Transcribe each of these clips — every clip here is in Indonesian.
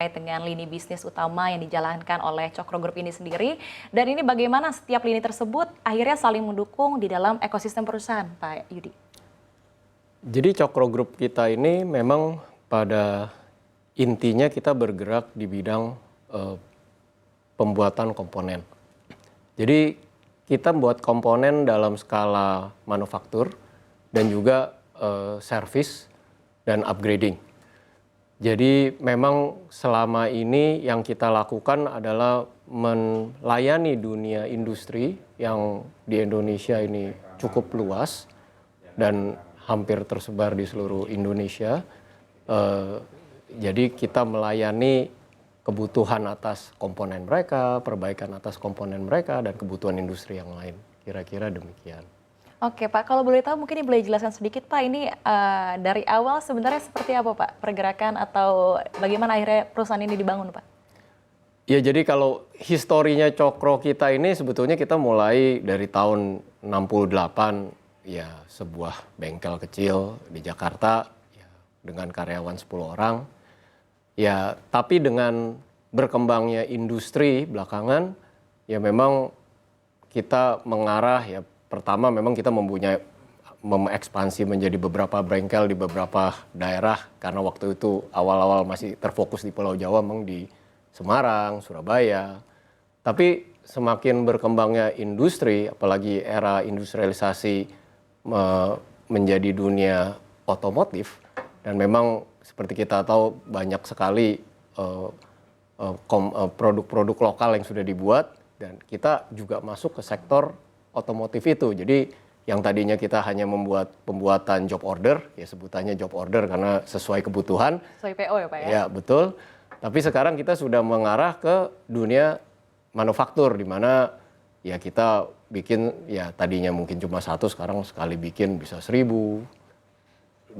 terkait dengan lini bisnis utama yang dijalankan oleh Cokro Group ini sendiri, dan ini bagaimana setiap lini tersebut akhirnya saling mendukung di dalam ekosistem perusahaan, Pak Yudi? Jadi Cokro Group kita ini memang pada intinya kita bergerak di bidang pembuatan komponen. Jadi kita membuat komponen dalam skala manufaktur dan juga service dan upgrading. Jadi memang selama ini yang kita lakukan adalah melayani dunia industri yang di Indonesia ini cukup luas dan hampir tersebar di seluruh Indonesia. Jadi kita melayani kebutuhan atas komponen mereka, perbaikan atas komponen mereka, dan kebutuhan industri yang lain. Kira-kira demikian. Oke Pak, kalau boleh tahu mungkin boleh jelaskan sedikit Pak, ini dari awal sebenarnya seperti apa Pak pergerakan atau bagaimana akhirnya perusahaan ini dibangun Pak? Ya jadi kalau historinya Cokro kita ini sebetulnya kita mulai dari tahun 68, ya sebuah bengkel kecil di Jakarta ya, dengan karyawan 10 orang. Ya tapi dengan berkembangnya industri belakangan ya memang kita mengarah ya. Pertama memang kita mengekspansi menjadi beberapa bengkel di beberapa daerah karena waktu itu awal-awal masih terfokus di Pulau Jawa, memang di Semarang, Surabaya. Tapi semakin berkembangnya industri, apalagi era industrialisasi menjadi dunia otomotif, dan memang seperti kita tahu banyak sekali produk-produk lokal yang sudah dibuat, dan kita juga masuk ke sektor otomotif itu. Jadi yang tadinya kita hanya membuat pembuatan job order, ya sebutannya job order karena sesuai kebutuhan. Sesuai PO ya Pak ya? Ya betul. Tapi sekarang kita sudah mengarah ke dunia manufaktur, di mana ya kita bikin ya tadinya mungkin cuma 1, sekarang sekali bikin bisa 1.000, 2.000.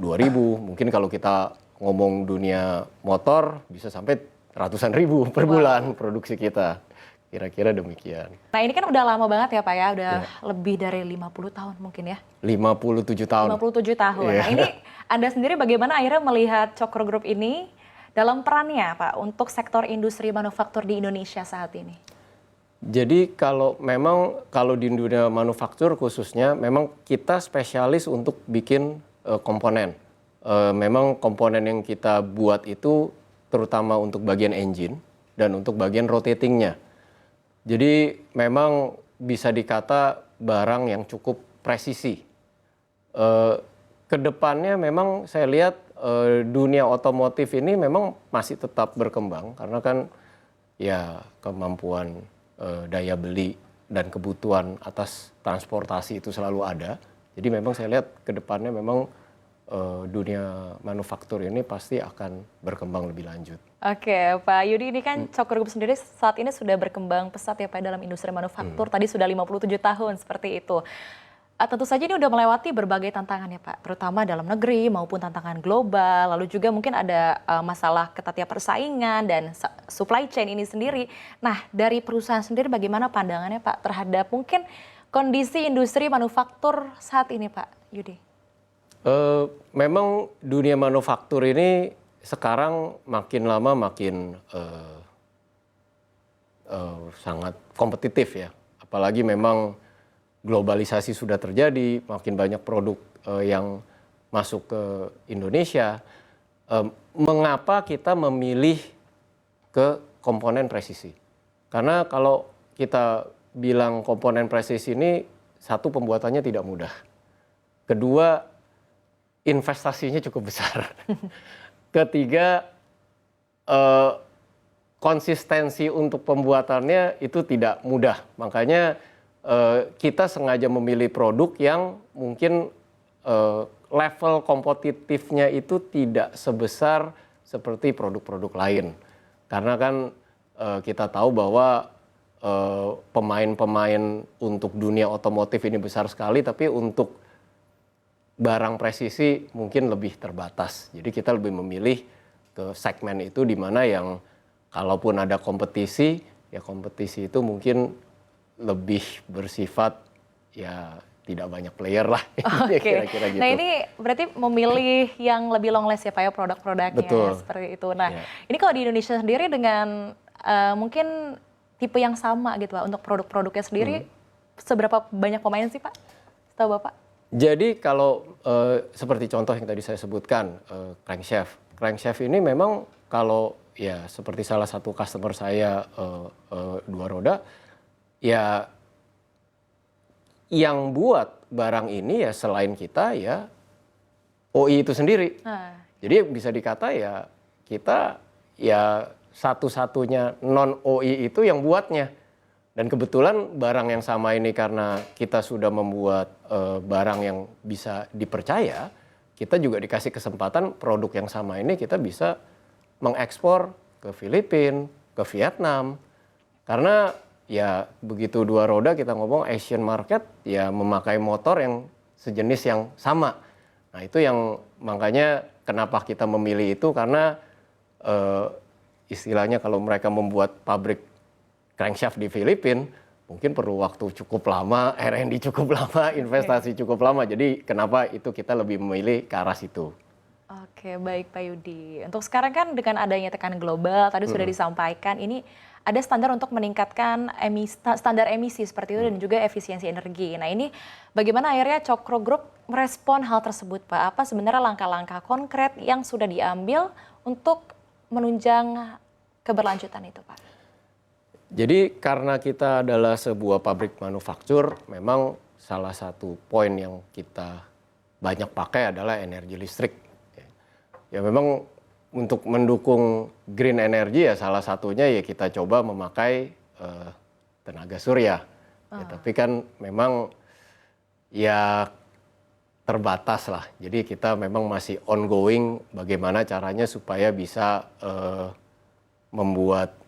Mungkin kalau kita ngomong dunia motor bisa sampai ratusan ribu per bulan produksi kita. Kira-kira demikian. Nah ini kan udah lama banget ya Pak ya, udah lebih dari 50 tahun mungkin ya? 57 tahun. 57 tahun. Yeah. Nah ini Anda sendiri bagaimana akhirnya melihat Cokro Group ini dalam perannya Pak untuk sektor industri manufaktur di Indonesia saat ini? Jadi kalau di dunia manufaktur khususnya memang kita spesialis untuk bikin komponen. Memang komponen yang kita buat itu terutama untuk bagian engine dan untuk bagian rotatingnya. Jadi memang bisa dikata barang yang cukup presisi. Kedepannya memang saya lihat dunia otomotif ini memang masih tetap berkembang karena kan ya kemampuan daya beli dan kebutuhan atas transportasi itu selalu ada. Jadi memang saya lihat kedepannya memang dunia manufaktur ini pasti akan berkembang lebih lanjut. Oke, Pak Yudi, ini kan Cokro Group sendiri saat ini sudah berkembang pesat ya Pak dalam industri manufaktur. Tadi sudah 57 tahun seperti itu. Tentu saja ini udah melewati berbagai tantangan ya Pak, terutama dalam negeri maupun tantangan global. Lalu juga mungkin ada masalah ketatnya persaingan dan supply chain ini sendiri. Nah, dari perusahaan sendiri bagaimana pandangannya Pak terhadap mungkin kondisi industri manufaktur saat ini Pak Yudi? Memang dunia manufaktur ini sekarang makin lama makin sangat kompetitif ya. Apalagi memang globalisasi sudah terjadi, makin banyak produk yang masuk ke Indonesia. Mengapa kita memilih ke komponen presisi? Karena kalau kita bilang komponen presisi ini, satu, pembuatannya tidak mudah. Kedua, investasinya cukup besar. Ketiga, konsistensi untuk pembuatannya itu tidak mudah. Makanya kita sengaja memilih produk yang mungkin level kompetitifnya itu tidak sebesar seperti produk-produk lain. Karena kan kita tahu bahwa pemain-pemain untuk dunia otomotif ini besar sekali, tapi untuk barang presisi mungkin lebih terbatas. Jadi kita lebih memilih ke segmen itu di mana yang kalaupun ada kompetisi, ya kompetisi itu mungkin lebih bersifat ya tidak banyak player lah. Oke. Kira-kira gitu. Nah ini berarti memilih yang lebih long last ya Pak ya produk-produknya Betul. seperti itu. Nah Ya. ini kalau di Indonesia sendiri dengan mungkin tipe yang sama gitu Pak untuk produk-produknya sendiri seberapa banyak pemain sih Pak? Setahu Bapak? Jadi kalau seperti contoh yang tadi saya sebutkan, crankshaft. Crankshaft ini memang kalau ya seperti salah satu customer saya dua roda, ya yang buat barang ini ya selain kita ya OI itu sendiri. Nah, Jadi bisa dikata ya kita ya satu-satunya non OI itu yang buatnya. Dan kebetulan barang yang sama ini karena kita sudah membuat barang yang bisa dipercaya, kita juga dikasih kesempatan produk yang sama ini kita bisa mengekspor ke Filipina, ke Vietnam. Karena ya begitu dua roda kita ngomong Asian market ya memakai motor yang sejenis yang sama. Nah itu yang makanya kenapa kita memilih itu karena istilahnya kalau mereka membuat pabrik crankshaft di Filipina mungkin perlu waktu cukup lama, R&D cukup lama, investasi cukup lama. Jadi kenapa itu kita lebih memilih ke arah situ. oke baik Pak Yudi. Untuk sekarang kan dengan adanya tekanan global tadi sudah disampaikan ini ada standar untuk meningkatkan standar emisi seperti itu dan juga efisiensi energi. Nah ini bagaimana akhirnya Cokro Group merespon hal tersebut Pak? Apa sebenarnya langkah-langkah konkret yang sudah diambil untuk menunjang keberlanjutan itu Pak? Jadi karena kita adalah sebuah pabrik manufaktur, memang salah satu poin yang kita banyak pakai adalah energi listrik. Ya memang untuk mendukung green energy ya salah satunya ya kita coba memakai tenaga surya. Ya, tapi kan memang ya terbatas lah. Jadi kita memang masih ongoing bagaimana caranya supaya bisa membuat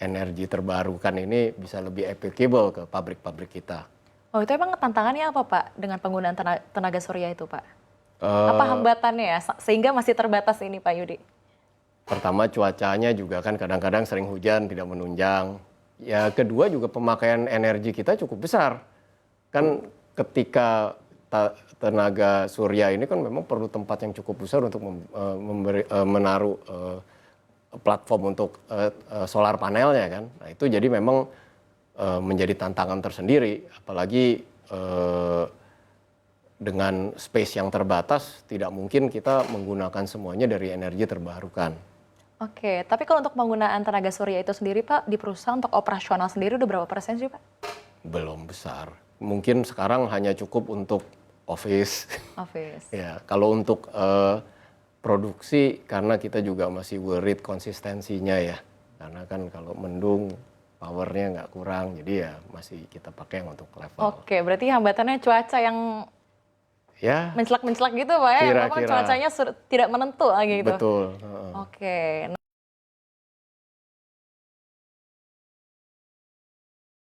energi terbarukan ini bisa lebih applicable ke pabrik-pabrik kita. Oh itu emang tantangannya apa Pak dengan penggunaan tenaga surya itu Pak? Apa hambatannya ya sehingga masih terbatas ini Pak Yudi? Pertama cuacanya juga kan kadang-kadang sering hujan tidak menunjang. Ya kedua juga pemakaian energi kita cukup besar. Kan ketika tenaga surya ini kan memang perlu tempat yang cukup besar untuk menaruh platform untuk solar panelnya kan. Nah itu jadi memang menjadi tantangan tersendiri. Apalagi dengan space yang terbatas tidak mungkin kita menggunakan semuanya dari energi terbarukan. Oke, tapi kalau untuk penggunaan tenaga surya itu sendiri Pak di perusahaan untuk operasional sendiri udah berapa persen sih Pak? Belum besar. Mungkin sekarang hanya cukup untuk office. Office. Ya, kalau untuk produksi karena kita juga masih worried konsistensinya ya. Karena kan kalau mendung powernya nggak kurang, jadi ya masih kita pakai yang untuk level. Oke, berarti hambatannya cuaca yang Ya, mencelak-mencelak gitu Pak ya? Memang kira-kira. cuacanya tidak menentu lagi gitu. Betul. Oke.